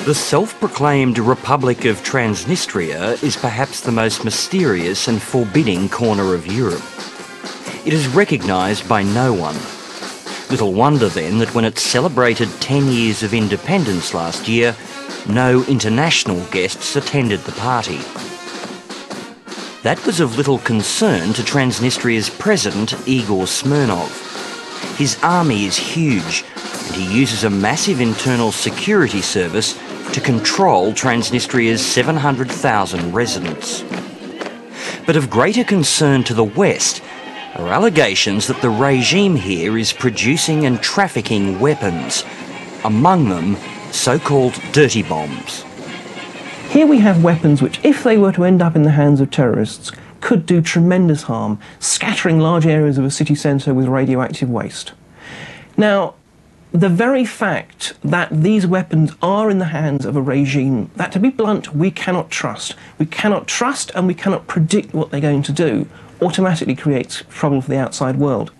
The self-proclaimed Republic of Transnistria is perhaps the most mysterious and forbidding corner of Europe. It is recognised by no one. Little wonder then that when it celebrated 10 years of independence last year, no international guests attended the party. That was of little concern to Transnistria's president, Igor Smirnov. His army is huge, and he uses a massive internal security service to control Transnistria's 700,000 residents. But of greater concern to the West are allegations that the regime here is producing and trafficking weapons, among them so-called dirty bombs. Here we have weapons which, if they were to end up in the hands of terrorists, could do tremendous harm, scattering large areas of a city centre with radioactive waste. Now, the very fact that these weapons are in the hands of a regime that, to be blunt, we cannot trust. We cannot trust and we cannot predict what they're going to do, automatically creates trouble for the outside world.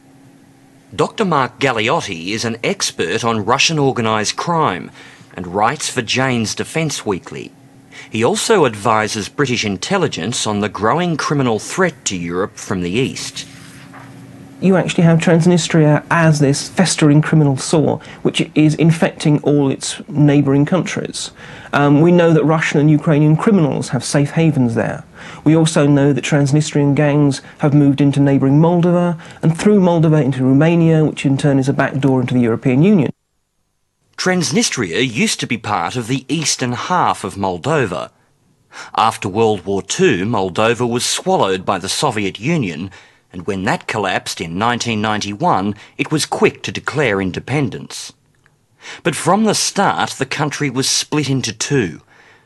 Dr Galeotti is an expert on Russian organised crime and writes for Jane's Defence Weekly. He also advises British intelligence on the growing criminal threat to Europe from the east. You actually have Transnistria as this festering criminal sore, which is infecting all its neighbouring countries. We know that Russian and Ukrainian criminals have safe havens there. We also know that Transnistrian gangs have moved into neighbouring Moldova, and through Moldova into Romania, which in turn is a backdoor into the European Union. Transnistria used to be part of the eastern half of Moldova. After World War II, Moldova was swallowed by the Soviet Union, and when that collapsed in 1991, it was quick to declare independence. But from the start, the country was split into two,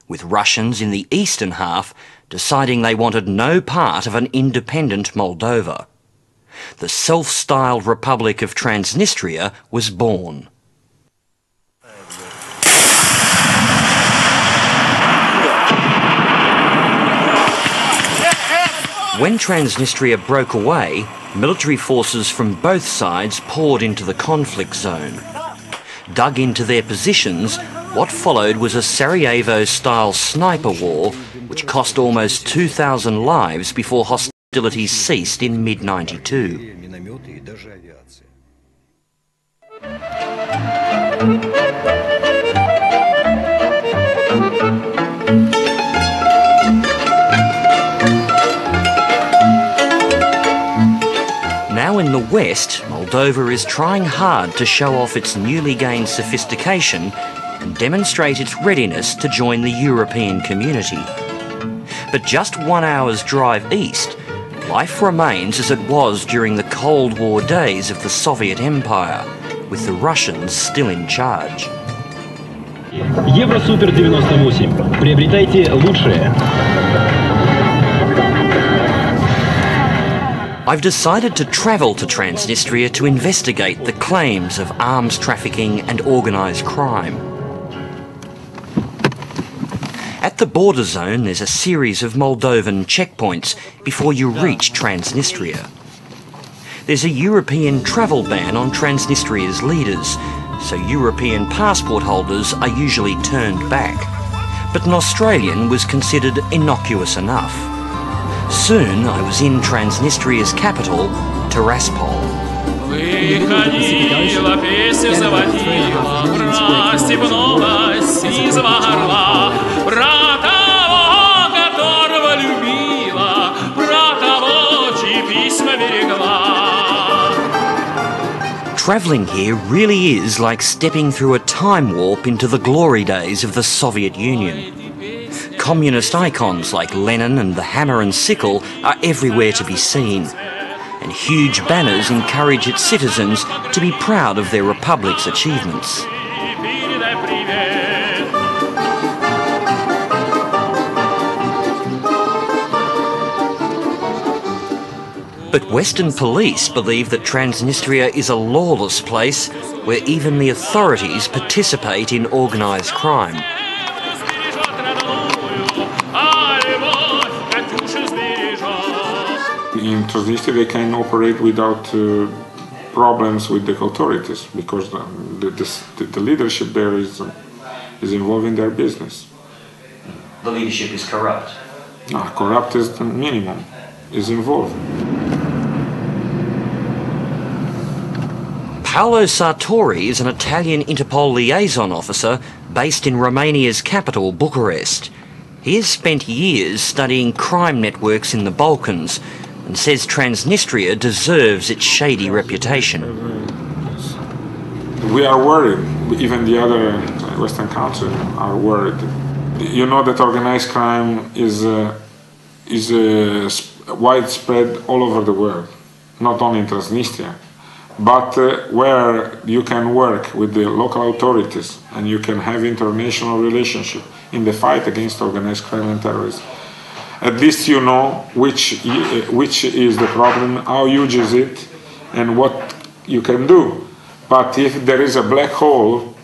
with Russians in the eastern half deciding they wanted no part of an independent Moldova. The self-styled Republic of Transnistria was born. When Transnistria broke away, military forces from both sides poured into the conflict zone. Dug into their positions, what followed was a Sarajevo-style sniper war, which cost almost 2,000 lives before hostilities ceased in mid-92. Now in the West, Moldova is trying hard to show off its newly gained sophistication and demonstrate its readiness to join the European community. But just 1 hour's drive east, life remains as it was during the Cold War days of the Soviet Empire, with the Russians still in charge. Евро-Супер 98. Приобретайте лучшее. I've decided to travel to Transnistria to investigate the claims of arms trafficking and organised crime. At the border zone, there's a series of Moldovan checkpoints before you reach Transnistria. There's a European travel ban on Transnistria's leaders, so European passport holders are usually turned back. But an Australian was considered innocuous enough. Soon I was in Transnistria's capital, Tiraspol. Travelling here really is like stepping through a time warp into the glory days of the Soviet Union. Communist icons like Lenin and the hammer and sickle are everywhere to be seen, and huge banners encourage its citizens to be proud of their republic's achievements. But Western police believe that Transnistria is a lawless place where even the authorities participate in organised crime. In Transnistria they can operate without problems with the authorities, because the leadership there is is involved in their business. The leadership is corrupt. Corrupt is the minimum, is involved. Paolo Sartori is an Italian Interpol liaison officer based in Romania's capital, Bucharest. He has spent years studying crime networks in the Balkans and says Transnistria deserves its shady reputation. We are worried, even the other Western countries are worried. You know that organized crime is widespread all over the world, not only in Transnistria, but where you can work with the local authorities and you can have international relationship in the fight against organized crime and terrorism. At least you know which is the problem, how huge is it, and what you can do. But if there is a black hole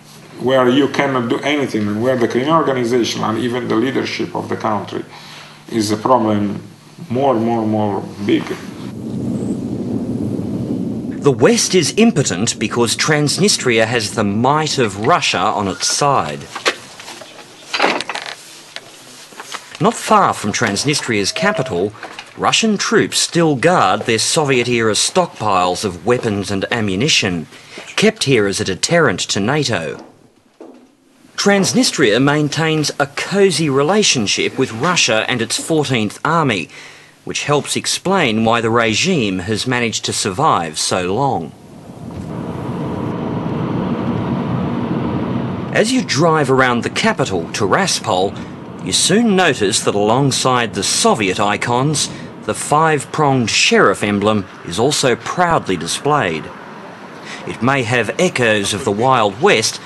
where you cannot do anything, and where the criminal organization and even the leadership of the country is a problem more big. The West is impotent because Transnistria has the might of Russia on its side. Not far from Transnistria's capital, Russian troops still guard their Soviet-era stockpiles of weapons and ammunition, kept here as a deterrent to NATO. Transnistria maintains a cosy relationship with Russia and its 14th Army, which helps explain why the regime has managed to survive so long. As you drive around the capital, Tiraspol, you soon notice that alongside the Soviet icons, the five-pronged sheriff emblem is also proudly displayed. It may have echoes of the Wild West,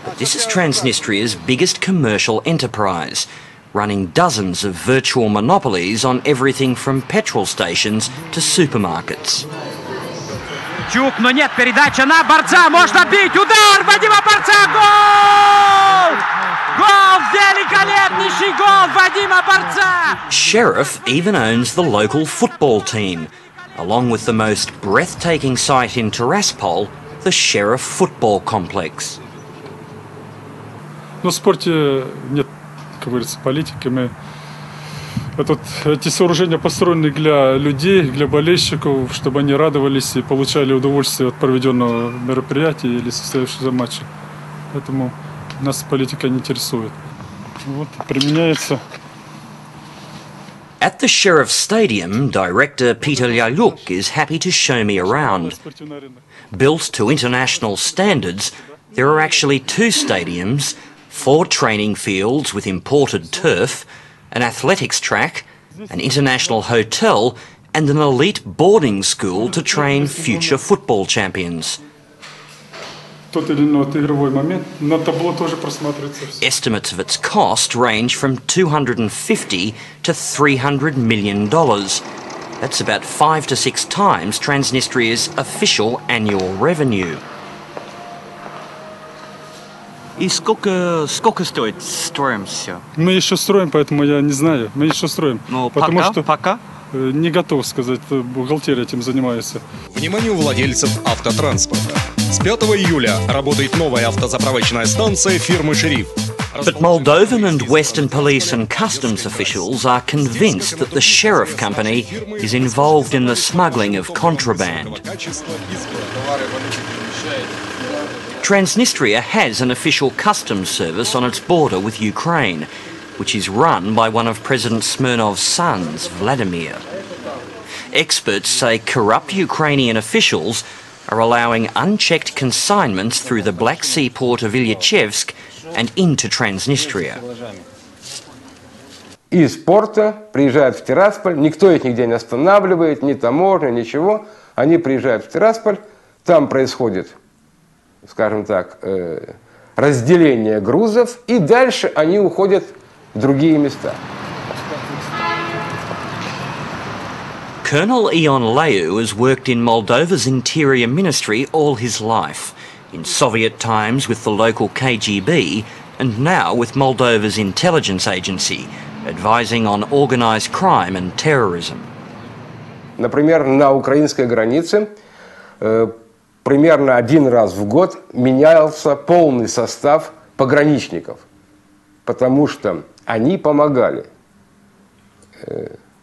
but this is Transnistria's biggest commercial enterprise, running dozens of virtual monopolies on everything from petrol stations to supermarkets. Чук, но нет, передача на борца, можно бить, удар Вадима Борца, гол! Гол, великолепнейший гол Вадима Борца! Sheriff even owns the local football team, along with the most breathtaking sight in Tiraspol, the Sheriff Football Complex. Но в спорте нет, как говорится, политики. Эти сооружения построены для людей, для болельщиков, чтобы они радовались и получали удовольствие от проведенного мероприятия или состоявшегося матча. Поэтому нас политика не интересует. Вот, применяется. At the Sheriff's Stadium, director Peter Lyaluk is happy to show me around. Built to international standards, there are actually two stadiums, 4 training fields with imported turf, an athletics track, an international hotel, and an elite boarding school to train future football champions. Estimates of its cost range from $250 to $300 million. That's about 5 to 6 times Transnistria's official annual revenue. И сколько стоит строим все? Мы еще строим, поэтому я не знаю. Мы еще строим. Но потому что пока? Не готов сказать, бухгалтерия этим занимается. Вниманию владельцев автотранспорта. С 5 июля работает новая автозаправочная станция фирмы «Шериф». But Moldovan and Western police and customs officials are convinced that the Sheriff Company is involved in the smuggling of contraband. Transnistria has an official customs service on its border with Ukraine, which is run by one of President Smirnov's sons, Vladimir. Experts say corrupt Ukrainian officials are allowing unchecked consignments through the Black Sea port of Ilyachevsk and into Transnistria. Из порта приезжают в Тирасполь, никто их нигде не останавливает, ни таможня, ничего. Они приезжают в Тирасполь, там происходит, скажем так, разделение грузов, и дальше они уходят в другие места. Colonel Ion Leu has worked in Moldova's Interior Ministry all his life, in Soviet times with the local KGB and now with Moldova's intelligence agency, advising on organised crime and terrorism. Например, на украинской границе примерно 1 раз в год менялся полный состав пограничников. потому что они помогали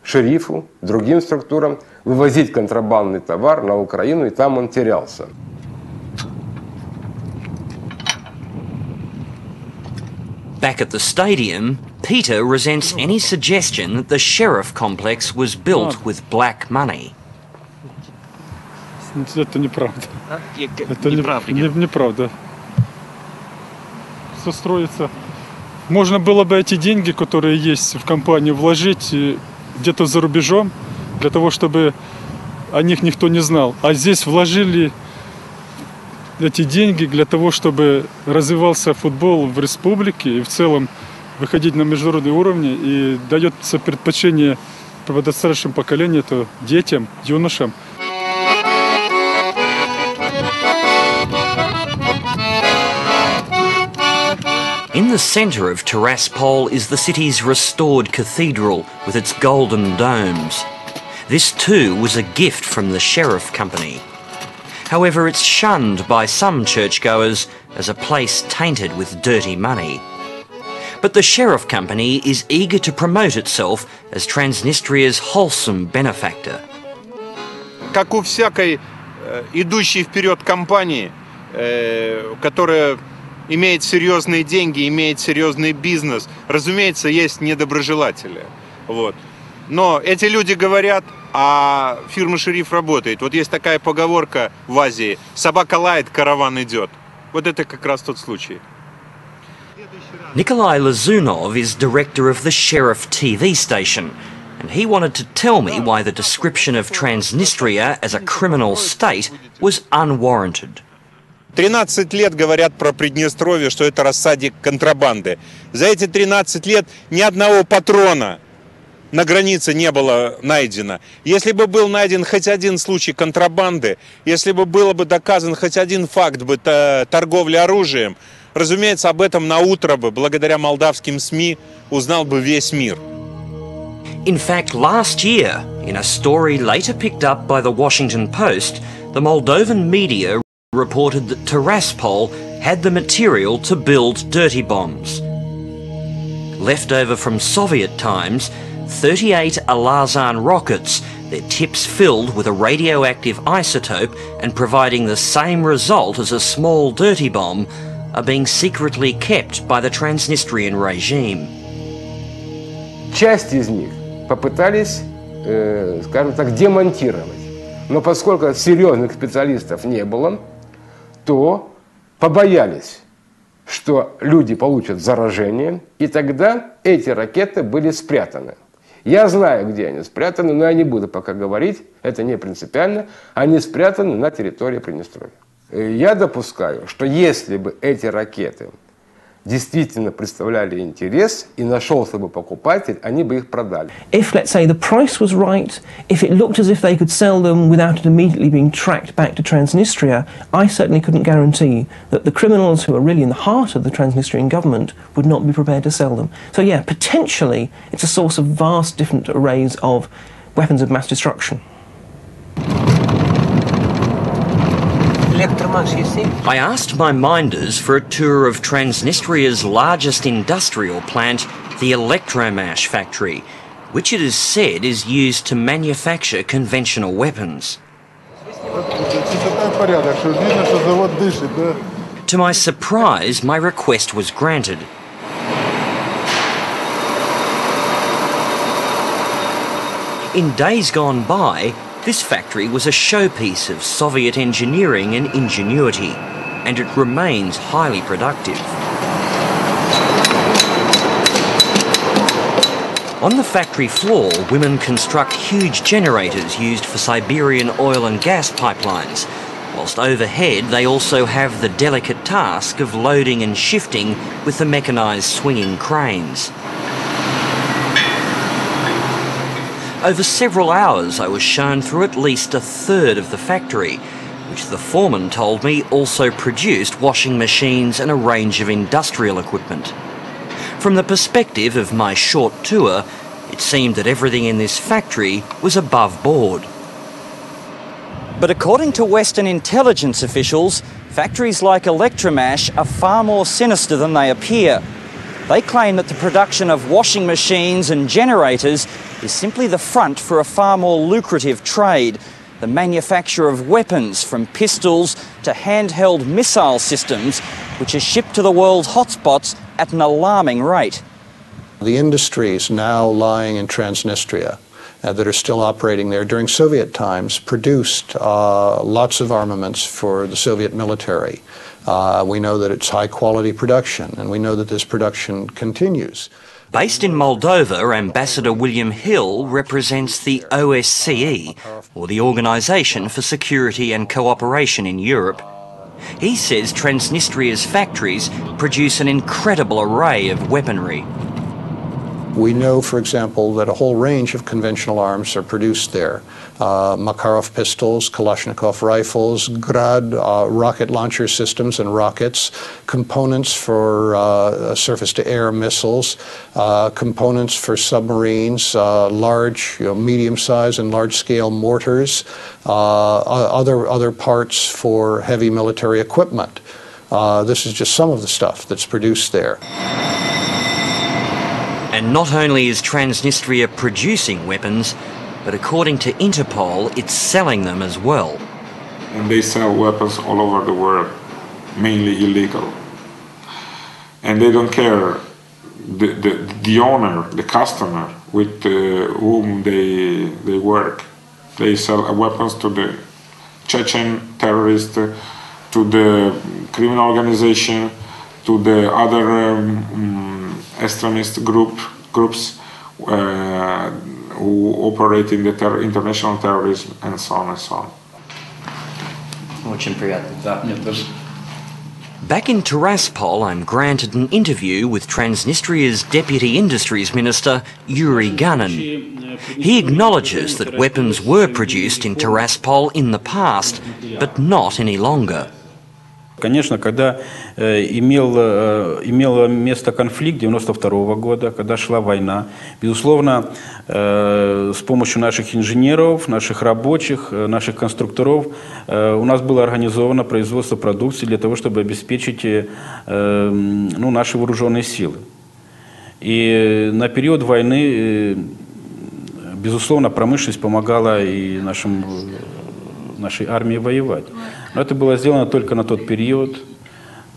шерифу, другим структурам вывозить контрабандный товар на Украину, и там он терялся. Back at the stadium, Peter resents any suggestion that the sheriff complex was built with black money. Это неправда. Это неправда. Все строится. Можно было бы эти деньги, которые есть в компании, вложить где-то за рубежом, для того, чтобы о них никто не знал. А здесь вложили эти деньги для того, чтобы развивался футбол в республике и в целом выходить на международный уровень, и дается предпочтение подрастающему поколению, это детям, юношам. In the centre of Tiraspol is the city's restored cathedral with its golden domes. This too was a gift from the Sheriff Company. However, it's shunned by some churchgoers as a place tainted with dirty money. But the Sheriff Company is eager to promote itself as Transnistria's wholesome benefactor. Как у всякой идущей вперед компании, которая имеет серьезные деньги, имеет серьезный бизнес, разумеется, есть недоброжелатели. Вот. Но эти люди говорят, а фирма «Шериф» работает. Вот есть такая поговорка в Азии: «Собака лает, караван идет». Вот это как раз тот случай. Nikolai Lazunov is director of the Sheriff TV station, and he wanted to tell me why the description of Transnistria as a criminal state was unwarranted. 13 лет говорят про Приднестровье, что это рассадник контрабанды. За эти 13 лет ни одного патрона на границе не было найдено. Если бы был найден хоть один случай контрабанды, если бы было бы доказан хоть один факт торговли оружием, разумеется, об этом на утро бы, благодаря молдавским СМИ, узнал бы весь мир. In fact, last year, in a story later picked up by the Washington Post, the Moldovan media reported that Tiraspol had the material to build dirty bombs. Left over from Soviet times, 38 Alazan rockets, their tips filled with a radioactive isotope and providing the same result as a small dirty bomb, are being secretly kept by the Transnistrian regime. Часть из них попытались, скажем так, демонтировать. Но поскольку серьезных специалистов не было, то побоялись, что люди получат заражение, и тогда эти ракеты были спрятаны. Я знаю, где они спрятаны, но я не буду пока говорить, это не принципиально. Они спрятаны на территории Приднестровья. Я допускаю, что если бы эти ракеты действительно представляли интерес и нашелся бы покупатель, они бы их продали. If, let's say, the price was right, if it looked as if they could sell them without it immediately being tracked back to Transnistria, I certainly couldn't guarantee that the criminals who are really in the heart of the Transnistrian government would not be prepared to sell them. So yeah, potentially it's a source of vast different arrays of weapons of mass destruction. I asked my minders for a tour of Transnistria's largest industrial plant, the Electromash factory, which it is said is used to manufacture conventional weapons. To my surprise, my request was granted. In days gone by, this factory was a showpiece of Soviet engineering and ingenuity, and it remains highly productive. On the factory floor, women construct huge generators used for Siberian oil and gas pipelines, whilst overhead they also have the delicate task of loading and shifting with the mechanised swinging cranes. Over several hours I was shown through at least a third of the factory, which the foreman told me also produced washing machines and a range of industrial equipment. From the perspective of my short tour, it seemed that everything in this factory was above board. But according to Western intelligence officials, factories like Electromash are far more sinister than they appear. They claim that the production of washing machines and generators is simply the front for a far more lucrative trade, the manufacture of weapons, from pistols to handheld missile systems, which are shipped to the world's hotspots at an alarming rate. The industries now lying in Transnistria that are still operating there during Soviet times produced lots of armaments for the Soviet military. We know that it's high-quality production, and we know that this production continues. Based in Moldova, Ambassador William Hill represents the OSCE, or the Organisation for Security and Cooperation in Europe. He says Transnistria's factories produce an incredible array of weaponry. We know, for example, that a whole range of conventional arms are produced there. Makarov pistols, Kalashnikov rifles, Grad rocket launcher systems and rockets, components for surface-to-air missiles, components for submarines, large, medium-sized and large-scale mortars, other parts for heavy military equipment. This is just some of the stuff that's produced there. And not only is Transnistria producing weapons, but according to Interpol, it's selling them as well. And they sell weapons all over the world, mainly illegal. And they don't care the owner, the customer with whom they work. They sell weapons to the Chechen terrorists, to the criminal organization, to the other extremist groups who operate in the international terrorism, and so on and so on. Back in Tiraspol, I'm granted an interview with Transnistria's Deputy Industries Minister, Yuri Gunin. He acknowledges that weapons were produced in Tiraspol in the past, but not any longer. Конечно, когда имел место конфликт 1992 года, когда шла война, безусловно, с помощью наших инженеров, наших рабочих, наших конструкторов у нас было организовано производство продукции для того, чтобы обеспечить наши вооруженные силы. И на период войны, безусловно, промышленность помогала и нашей армии воевать. Но это было сделано только на тот период.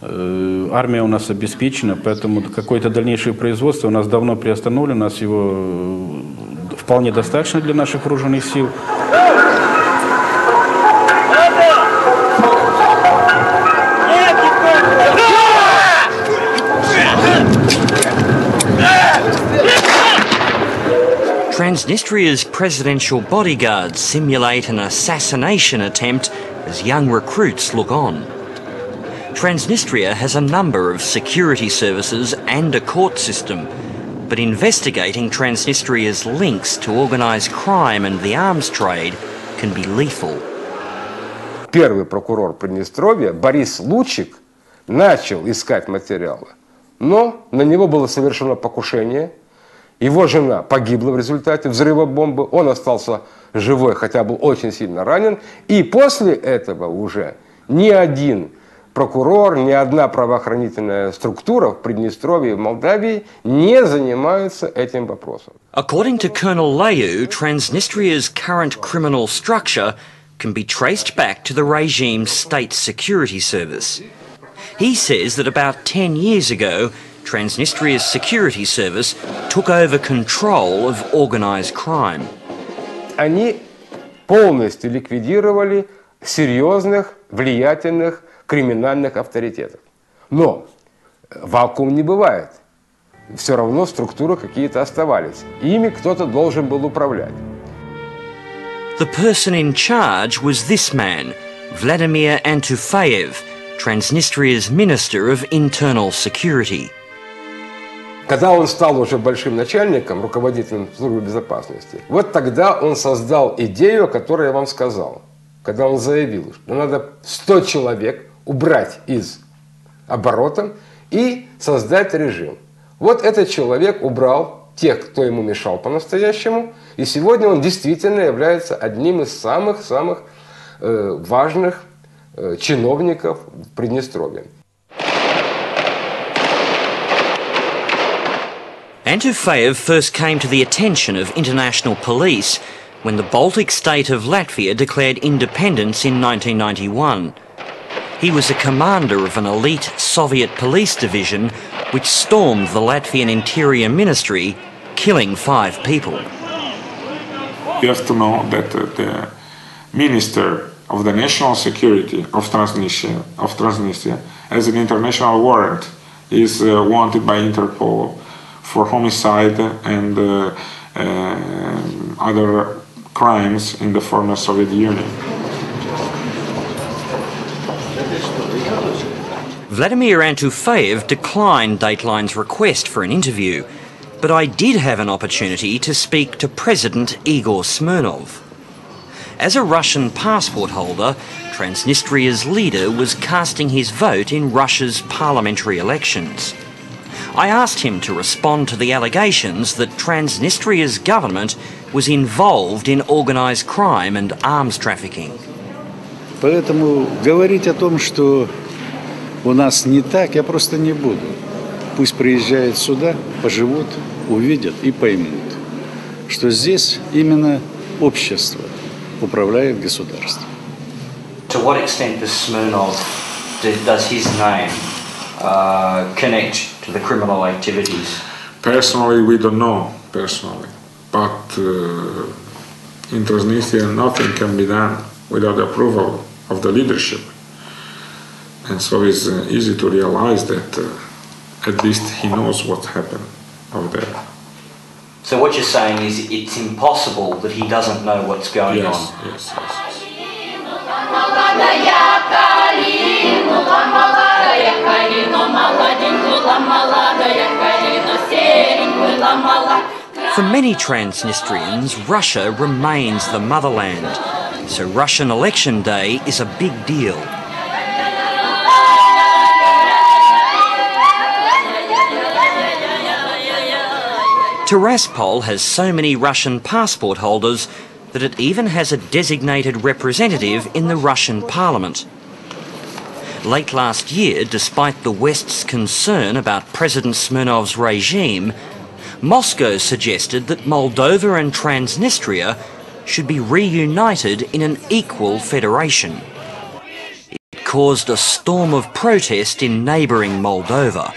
Армия у нас обеспечена, поэтому какое-то дальнейшее производство у нас давно приостановлено, у нас его вполне достаточно для наших вооруженных сил. Transnistria's presidential bodyguards simulate an assassination attempt as young recruits look on. Transnistria has a number of security services and a court system, but investigating Transnistria's links to organised crime and the arms trade can be lethal. Первый прокурор Приднестровья, Борис Лучик, начал искать материалы, но на него было совершено покушение. Его жена погибла в результате взрыва бомбы, он остался живой, хотя был очень сильно ранен. И после этого уже ни один прокурор, ни одна правоохранительная структура в Приднестровье и в Молдавии не занимаются этим вопросом. According to Colonel Leyu, Transnistria's current criminal structure can be traced back to the regime's state security service. He says that about 10 years ago, Transnistria's security service took over control of organised crime. Они полностью ликвидировали серьезных, влиятельных криминальных авторитетов. Но вакуум не бывает. Все равно структуры какие-то оставались. Ими кто-то должен был управлять. The person in charge was this man, Vladimir Antufeyev, Transnistria's Minister of Internal Security. Когда он стал уже большим начальником, руководителем службы безопасности, вот тогда он создал идею, о которой я вам сказал. Когда он заявил, что надо 100 человек убрать из оборота и создать режим. Вот этот человек убрал тех, кто ему мешал по-настоящему, и сегодня он действительно является одним из самых-самых важных чиновников в Приднестровье. Antofeev first came to the attention of international police when the Baltic state of Latvia declared independence in 1991. He was a commander of an elite Soviet police division which stormed the Latvian Interior Ministry, killing 5 people. You have to know that the Minister of the National Security of Transnistria has an international warrant. He is wanted by Interpol for homicide and other crimes in the former Soviet Union. Vladimir Antofeev declined Dateline's request for an interview, but I did have an opportunity to speak to President Igor Smirnov. As a Russian passport holder, Transnistria's leader was casting his vote in Russia's parliamentary elections. I asked him to respond to the allegations that Transnistria's government was involved in organised crime and arms trafficking. Поэтому говорить о том, что у нас не так, я просто не буду. Пусть приезжают сюда, поживут, увидят и поймут, что здесь именно общество управляет государством. To what extent does Smirnov, does his name connect to the criminal activities? Personally, we don't know, but in Transnistria nothing can be done without the approval of the leadership. And so it's easy to realize that at least he knows what happened over there. So what you're saying is it's impossible that he doesn't know what's going on? Yes. For many Transnistrians, Russia remains the motherland, so Russian election day is a big deal. Tiraspol has so many Russian passport holders that it even has a designated representative in the Russian parliament. Late last year, despite the West's concern about President Smirnov's regime, Moscow suggested that Moldova and Transnistria should be reunited in an equal federation. It caused a storm of protest in neighbouring Moldova.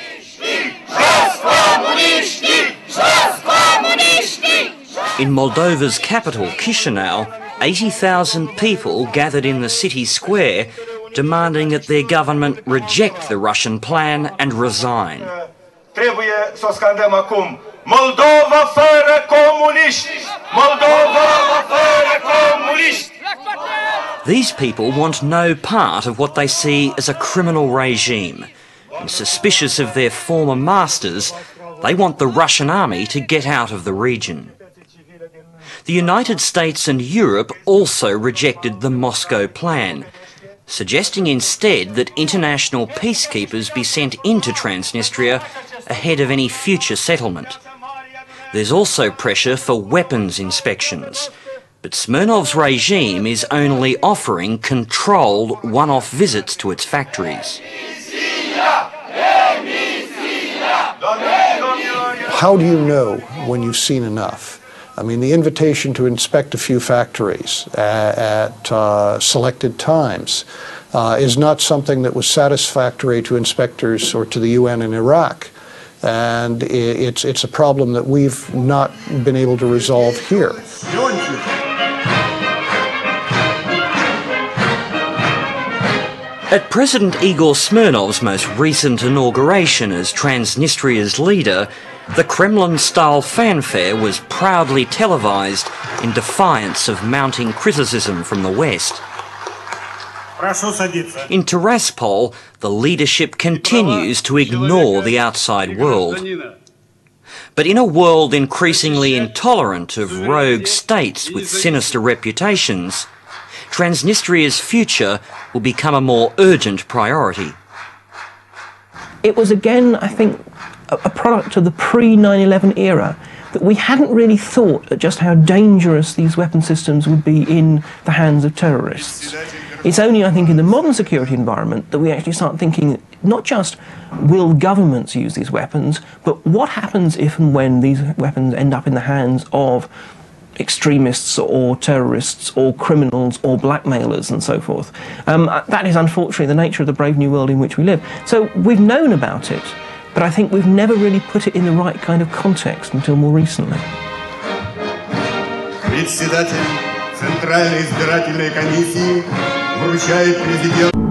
In Moldova's capital, Chisinau, 80,000 people gathered in the city square demanding that their government reject the Russian plan and resign. Trebuie să o scandăm acum. Moldova fără comuniști! Moldova fără comuniști! These people want no part of what they see as a criminal regime. And suspicious of their former masters, they want the Russian army to get out of the region. The United States and Europe also rejected the Moscow plan, suggesting instead that international peacekeepers be sent into Transnistria ahead of any future settlement. There's also pressure for weapons inspections, but Smirnov's regime is only offering controlled one-off visits to its factories. How do you know when you've seen enough? I mean, the invitation to inspect a few factories at selected times is not something that was satisfactory to inspectors or to the UN in Iraq. And it's a problem that we've not been able to resolve here. At President Igor Smirnov's most recent inauguration as Transnistria's leader, the Kremlin-style fanfare was proudly televised in defiance of mounting criticism from the West. In Tiraspol, the leadership continues to ignore the outside world. But in a world increasingly intolerant of rogue states with sinister reputations, Transnistria's future will become a more urgent priority. It was again, I think, a product of the pre-9/11 era that we hadn't really thought at just how dangerous these weapon systems would be in the hands of terrorists. It's only, I think, in the modern security environment that we actually start thinking not just will governments use these weapons, but what happens if and when these weapons end up in the hands of extremists or terrorists or criminals or blackmailers and so forth. That is unfortunately the nature of the brave new world in which we live. So we've known about it, but I think we've never really put it in the right kind of context until more recently. Председатель Центральной избирательной комиссии вручает президенту.